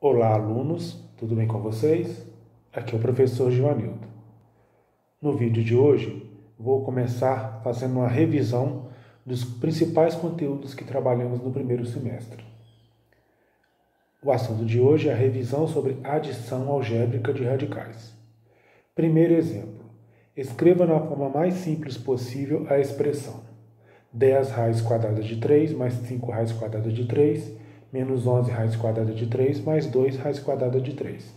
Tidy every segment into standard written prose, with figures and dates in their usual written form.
Olá, alunos, tudo bem com vocês? Aqui é o professor Givanildo. No vídeo de hoje, vou começar fazendo uma revisão dos principais conteúdos que trabalhamos no primeiro semestre. O assunto de hoje é a revisão sobre adição algébrica de radicais. Primeiro exemplo. Escreva na forma mais simples possível a expressão 10 raiz quadrada de 3 mais 5 raiz quadrada de 3 menos 11 raiz quadrada de 3 mais 2 raiz quadrada de 3.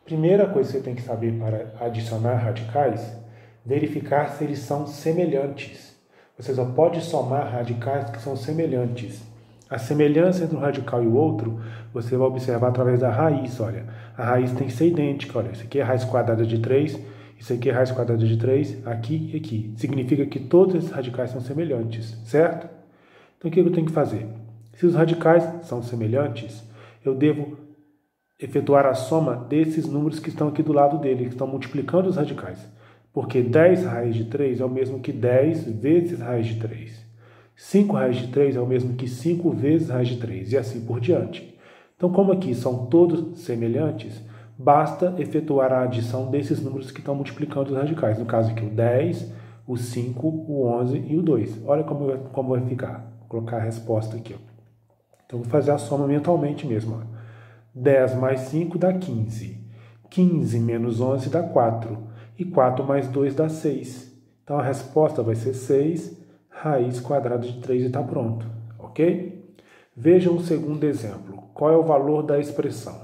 Primeira coisa que você tem que saber para adicionar radicais, verificar se eles são semelhantes. Você só pode somar radicais que são semelhantes. A semelhança entre um radical e o outro, você vai observar através da raiz. Olha, a raiz tem que ser idêntica. Olha, isso aqui é raiz quadrada de 3, isso aqui é raiz quadrada de 3, aqui e aqui. Significa que todos esses radicais são semelhantes, certo? Então, o que eu tenho que fazer? Se os radicais são semelhantes, eu devo efetuar a soma desses números que estão aqui do lado dele, que estão multiplicando os radicais. Porque 10 raiz de 3 é o mesmo que 10 vezes raiz de 3. 5 raiz de 3 é o mesmo que 5 vezes raiz de 3, e assim por diante. Então, como aqui são todos semelhantes, basta efetuar a adição desses números que estão multiplicando os radicais. No caso aqui, o 10, o 5, o 11 e o 2. Olha como vai ficar. Vou colocar a resposta aqui. Então, vou fazer a soma mentalmente mesmo. 10 mais 5 dá 15. 15 menos 11 dá 4. E 4 mais 2 dá 6. Então, a resposta vai ser 6 raiz quadrada de 3 e está pronto. Ok? Vejam o segundo exemplo. Qual é o valor da expressão?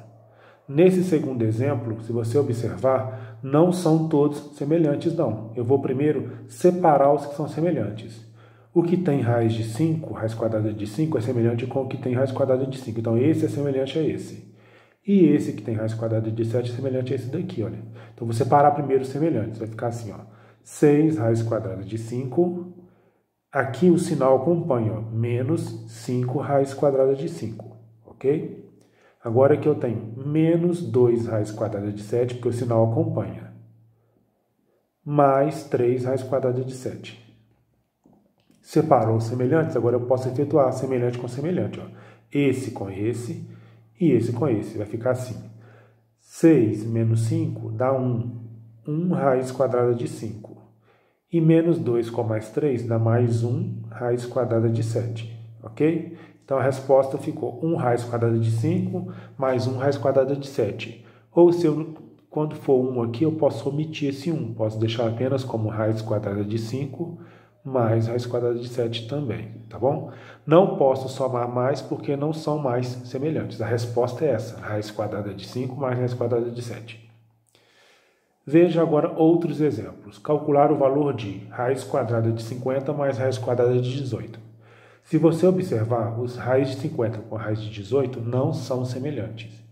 Nesse segundo exemplo, se você observar, não são todos semelhantes, não. Eu vou primeiro separar os que são semelhantes. O que tem raiz de 5, raiz quadrada de 5, é semelhante com o que tem raiz quadrada de 5. Então, esse é semelhante a esse. E esse que tem raiz quadrada de 7 é semelhante a esse daqui, olha. Então, vou separar primeiro os semelhantes. Vai ficar assim, ó. 6 raiz quadrada de 5. Aqui o sinal acompanha, ó, menos 5 raiz quadrada de 5. Ok? Agora aqui eu tenho menos 2 raiz quadrada de 7, porque o sinal acompanha. Mais 3 raiz quadrada de 7. Separou os semelhantes, agora eu posso efetuar semelhante com semelhante. Ó. Esse com esse e esse com esse. Vai ficar assim. 6 menos 5 dá 1. 1 raiz quadrada de 5. E menos 2 com mais 3 dá mais 1 raiz quadrada de 7. Ok? Então a resposta ficou 1 raiz quadrada de 5 mais 1 raiz quadrada de 7. Ou se eu, quando for 1 aqui, eu posso omitir esse 1. Posso deixar apenas como raiz quadrada de 5 mais raiz quadrada de 7 também, tá bom? Não posso somar mais porque não são mais semelhantes. A resposta é essa, raiz quadrada de 5 mais raiz quadrada de 7. Veja agora outros exemplos. Calcular o valor de raiz quadrada de 50 mais raiz quadrada de 18. Se você observar, os raiz de 50 com raiz de 18 não são semelhantes.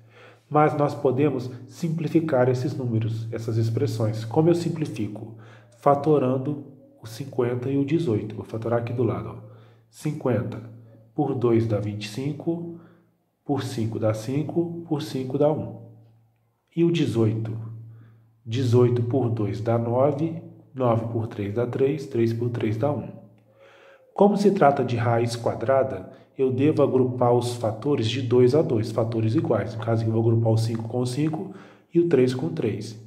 Mas nós podemos simplificar esses números, essas expressões. Como eu simplifico? Fatorando o 50 e o 18. Vou fatorar aqui do lado. Ó. 50 por 2 dá 25, por 5 dá 5, por 5 dá 1. E o 18? 18 por 2 dá 9, 9 por 3 dá 3, 3 por 3 dá 1. Como se trata de raiz quadrada, eu devo agrupar os fatores de 2 a 2, fatores iguais. No caso aqui, eu vou agrupar o 5 com o 5 e o 3 com o 3.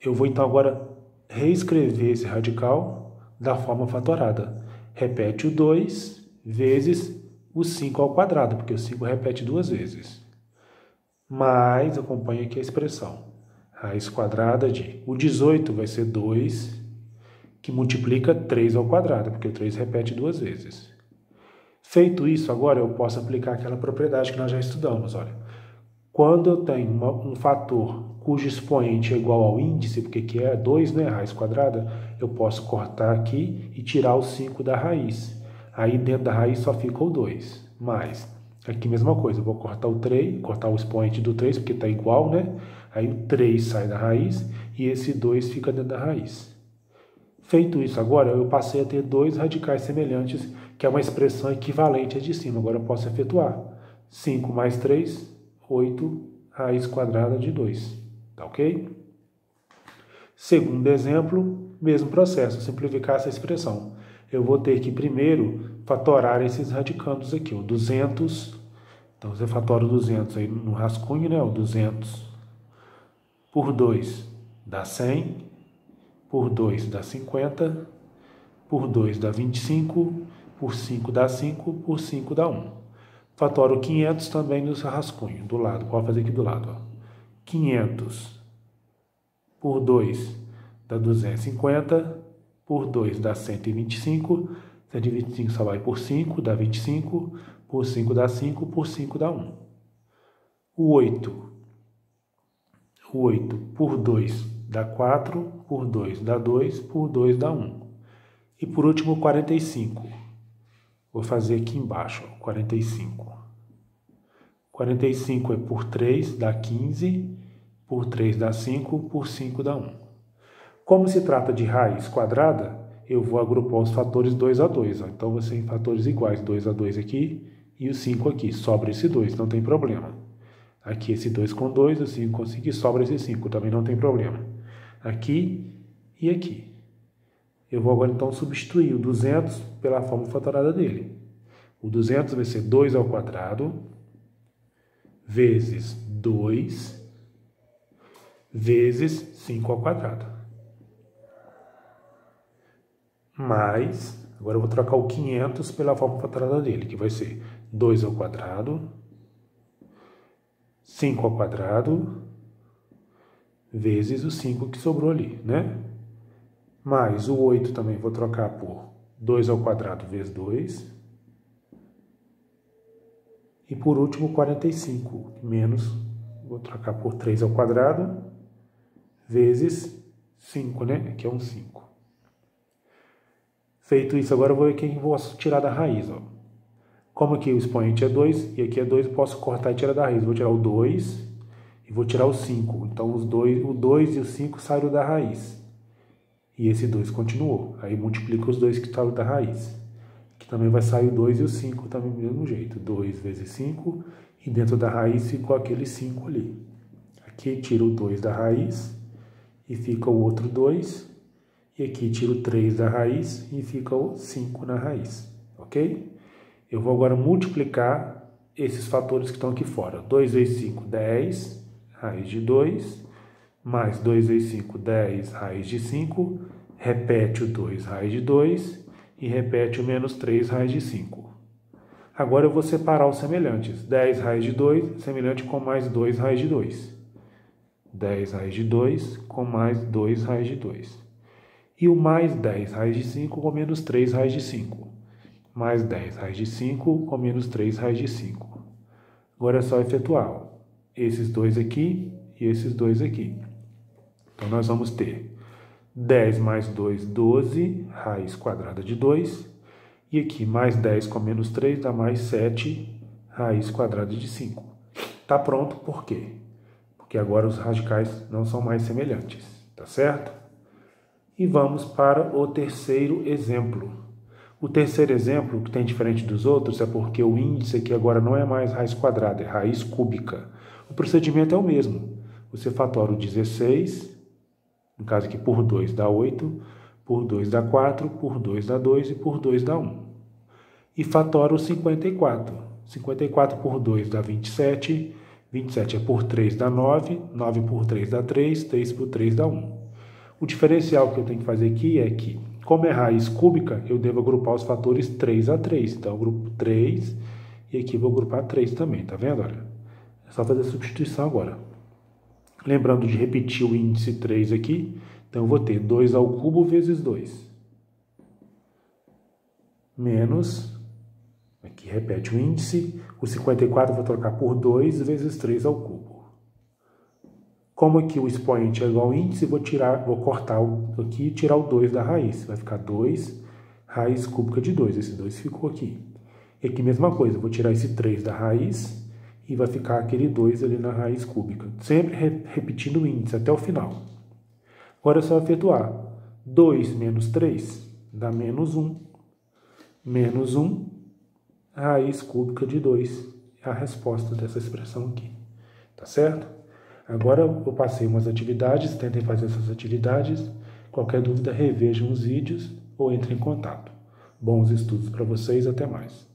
Eu vou então agora reescrever esse radical da forma fatorada. Repete o 2 vezes o 5 ao quadrado, porque o 5 repete 2 vezes. Mais, acompanha aqui a expressão. Raiz quadrada de... O 18 vai ser 2, que multiplica 3 ao quadrado, porque o 3 repete 2 vezes. Feito isso, agora eu posso aplicar aquela propriedade que nós já estudamos. Olha, quando eu tenho um fator cujo expoente é igual ao índice, porque aqui é 2, né, raiz quadrada, eu posso cortar aqui e tirar o 5 da raiz. Aí dentro da raiz só fica o 2. Mais, aqui mesma coisa, eu vou cortar o 3, cortar o expoente do 3, porque está igual, né? Aí o 3 sai da raiz e esse 2 fica dentro da raiz. Feito isso agora, eu passei a ter dois radicais semelhantes, que é uma expressão equivalente à de cima. Agora eu posso efetuar. 5 mais 3, 8, raiz quadrada de 2. Tá ok? Segundo exemplo, mesmo processo, simplificar essa expressão. Eu vou ter que primeiro fatorar esses radicandos aqui. Ó. 200 Então, você fatora o 200 aí no rascunho, né? O 200 por 2 dá 100, por 2 dá 50, por 2 dá 25, por 5 dá 5, por 5 dá 1. Fatora o 500 também no rascunho, do lado. Pode fazer aqui do lado. Ó. 500 por 2 dá 250, por 2 dá 125, 125 só vai por 5, dá 25, por 5 dá 5, por 5 dá 1. O 8 por 2 dá 4, por 2 dá 2, por 2 dá 1. E por último, 45. Vou fazer aqui embaixo, ó, 45. 45 é por 3, dá 15, por 3 dá 5, por 5 dá 1. Como se trata de raiz quadrada, eu vou agrupar os fatores 2 a 2. Ó. Então, você tem fatores iguais, 2 a 2 aqui e o 5 aqui. Sobra esse 2, não tem problema. Aqui esse 2 com 2, o 5 com 5 e sobra esse 5, também não tem problema. Aqui e aqui. Eu vou agora então substituir o 200 pela fórmula fatorada dele. O 200 vai ser 2 ao quadrado vezes 2 vezes 5 ao quadrado. Mais, agora eu vou trocar o 500 pela fórmula fatorada dele, que vai ser 2 ao quadrado, 5 ao quadrado, vezes o 5 que sobrou ali, né? Mais o 8 também vou trocar por 2 ao quadrado vezes 2. E por último, 45, menos, vou trocar por 3 ao quadrado, vezes 5, né? Que é um 5. Feito isso, agora eu vou ver quem vou tirar da raiz, ó. Como aqui o expoente é 2 e aqui é 2, eu posso cortar e tirar da raiz. Vou tirar o 2 e vou tirar o 5. Então, o 2 e o 5 saíram da raiz. E esse 2 continuou. Aí, multiplica os 2 que saíram da raiz. Aqui também vai sair o 2 e o 5 também do mesmo jeito. 2 vezes 5 e dentro da raiz ficou aquele 5 ali. Aqui tiro o 2 da raiz e fica o outro 2. E aqui tiro o 3 da raiz e fica o 5 na raiz. Ok? Eu vou agora multiplicar esses fatores que estão aqui fora. 2 vezes 5, 10, raiz de 2, mais 2 vezes 5, 10, raiz de 5, repete o 2, raiz de 2, e repete o menos 3, raiz de 5. Agora eu vou separar os semelhantes. 10 raiz de 2, semelhante com mais 2 raiz de 2. 10 raiz de 2 com mais 2 raiz de 2. E o mais 10 raiz de 5 com menos 3 raiz de 5. Mais 10 raiz de 5 com menos 3 raiz de 5. Agora é só efetuar esses dois aqui e esses dois aqui. Então, nós vamos ter 10 mais 2, 12, raiz quadrada de 2. E aqui, mais 10 com menos 3 dá mais 7, raiz quadrada de 5. Está pronto, por quê? Porque agora os radicais não são mais semelhantes, tá certo? E vamos para o terceiro exemplo. O terceiro exemplo, que tem diferente dos outros, é porque o índice aqui agora não é mais raiz quadrada, é raiz cúbica. O procedimento é o mesmo. Você fatora o 16, no caso aqui por 2 dá 8, por 2 dá 4, por 2 dá 2 e por 2 dá 1. E fatora o 54. 54 por 2 dá 27, 27 é por 3 dá 9, 9 por 3 dá 3, 3 por 3 dá 1. O diferencial que eu tenho que fazer aqui é que, como é raiz cúbica, eu devo agrupar os fatores 3 a 3. Então, eu grupo 3 e aqui eu vou agrupar 3 também, tá vendo? Olha, é só fazer a substituição agora. Lembrando de repetir o índice 3 aqui, então eu vou ter 2 ao cubo vezes 2. Menos, aqui repete o índice, o 54 eu vou trocar por 2 vezes 3 ao cubo. Como aqui o expoente é igual ao índice, vou cortar aqui e tirar o 2 da raiz. Vai ficar 2 raiz cúbica de 2. Esse 2 ficou aqui. E aqui mesma coisa, vou tirar esse 3 da raiz e vai ficar aquele 2 ali na raiz cúbica. Sempre repetindo o índice até o final. Agora é só efetuar. 2 menos 3 dá menos 1. Menos 1, raiz cúbica de 2. É a resposta dessa expressão aqui. Tá certo? Agora eu passei umas atividades, tentem fazer essas atividades. Qualquer dúvida, revejam os vídeos ou entrem em contato. Bons estudos para vocês, até mais.